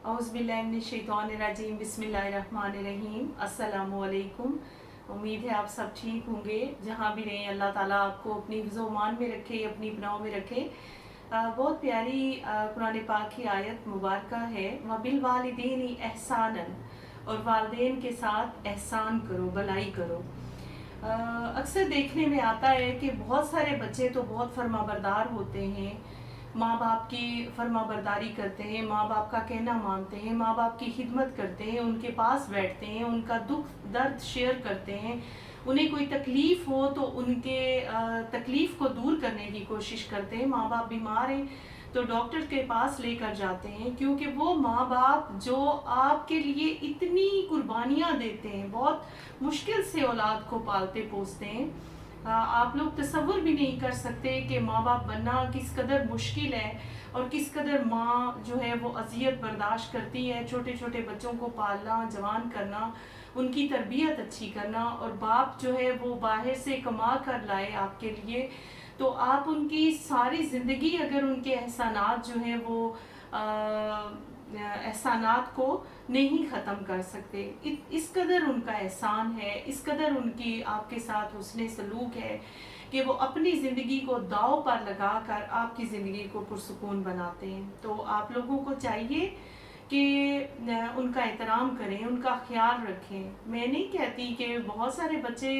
औज़ुबिल्लाहिमिनश्शैतानिर्रजीम बिस्मिल्लाहिर्रहमानिर्रहीम अस्सलामु अलैकुम। उम्मीद है आप सब ठीक होंगे। जहाँ भी रहें अल्लाह ताला आपको अपनी हिफ़्ज़-ओ-मान में रखे, अपनी पनाह में रखे। बहुत प्यारी कुरान पाक की आयत मुबारका है, वबिलवालिदैनि एहसानन, और वालिदैन के साथ एहसान करो, भलाई करो। अक्सर देखने में आता है कि बहुत सारे बच्चे तो बहुत फर्माबरदार होते हैं, माँ बाप की फर्माबरदारी करते हैं, माँ बाप का कहना मानते हैं, माँ बाप की खिदमत करते हैं, उनके पास बैठते हैं, उनका दुख दर्द शेयर करते हैं। उन्हें कोई तकलीफ़ हो तो उनके तकलीफ़ को दूर करने की कोशिश करते हैं। माँ बाप बीमार हैं तो डॉक्टर के पास लेकर जाते हैं, क्योंकि वो माँ बाप जो आपके लिए इतनी कुर्बानियाँ देते हैं, बहुत मुश्किल से औलाद को पालते पोसते हैं। आप लोग तसव्वुर भी नहीं कर सकते कि माँ बाप बनना किस कदर मुश्किल है और किस कदर माँ जो है वो अजियत बर्दाश्त करती है। छोटे छोटे बच्चों को पालना, जवान करना, उनकी तरबियत अच्छी करना, और बाप जो है वो बाहर से कमा कर लाए आपके लिए, तो आप उनकी सारी ज़िंदगी अगर उनके एहसानात जो हैं वो एहसानात को नहीं ख़त्म कर सकते। इस कदर उनका एहसान है, इस कदर उनकी आपके साथ हुस्ने सलूक है कि वो अपनी ज़िंदगी को दाव पर लगा कर आपकी ज़िंदगी को पुरसुकून बनाते हैं। तो आप लोगों को चाहिए कि उनका एहतराम करें, उनका ख्याल रखें। मैं नहीं कहती कि बहुत सारे बच्चे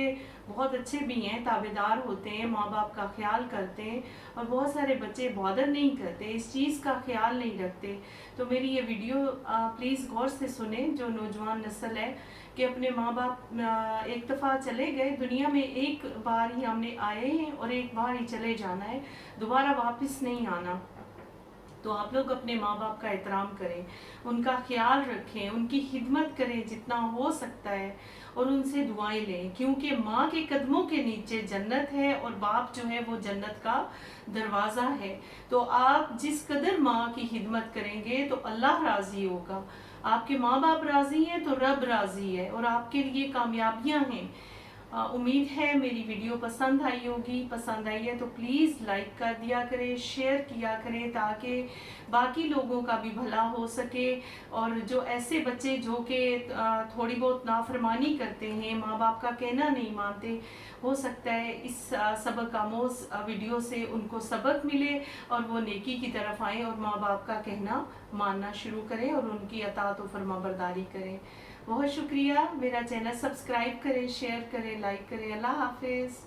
बहुत अच्छे भी हैं, ताबेदार होते हैं, माँ बाप का ख्याल करते हैं, और बहुत सारे बच्चे बॉदर नहीं करते, इस चीज़ का ख्याल नहीं रखते। तो मेरी ये वीडियो प्लीज़ गौर से सुने, जो नौजवान नस्ल है, कि अपने माँ बाप एक दफ़ा चले गए दुनिया में, एक बार ही हमने आए हैं और एक बार ही चले जाना है, दोबारा वापस नहीं आना। तो आप लोग अपने माँ बाप का एहतराम करें, उनका ख्याल रखें, उनकी खिदमत करें जितना हो सकता है, और उनसे दुआएं लें, क्योंकि माँ के कदमों के नीचे जन्नत है और बाप जो है वो जन्नत का दरवाज़ा है। तो आप जिस कदर माँ की खिदमत करेंगे तो अल्लाह राज़ी होगा। आपके माँ बाप राज़ी हैं तो रब राज़ी है, और आपके लिए कामयाबियाँ हैं। उम्मीद है मेरी वीडियो पसंद आई होगी। पसंद आई है तो प्लीज़ लाइक कर दिया करें, शेयर किया करें, ताकि बाकी लोगों का भी भला हो सके। और जो ऐसे बच्चे जो कि थोड़ी बहुत नाफरमानी करते हैं, माँ बाप का कहना नहीं मानते, हो सकता है इस सबक आमोज़ वीडियो से उनको सबक मिले और वो नेकी की तरफ आएँ और माँ बाप का कहना मानना शुरू करें और उनकी अताअत व फरमाबरदारी करें। बहुत शुक्रिया। मेरा चैनल सब्सक्राइब करें, शेयर करें, लाइक करें। अल्लाह हाफिज़।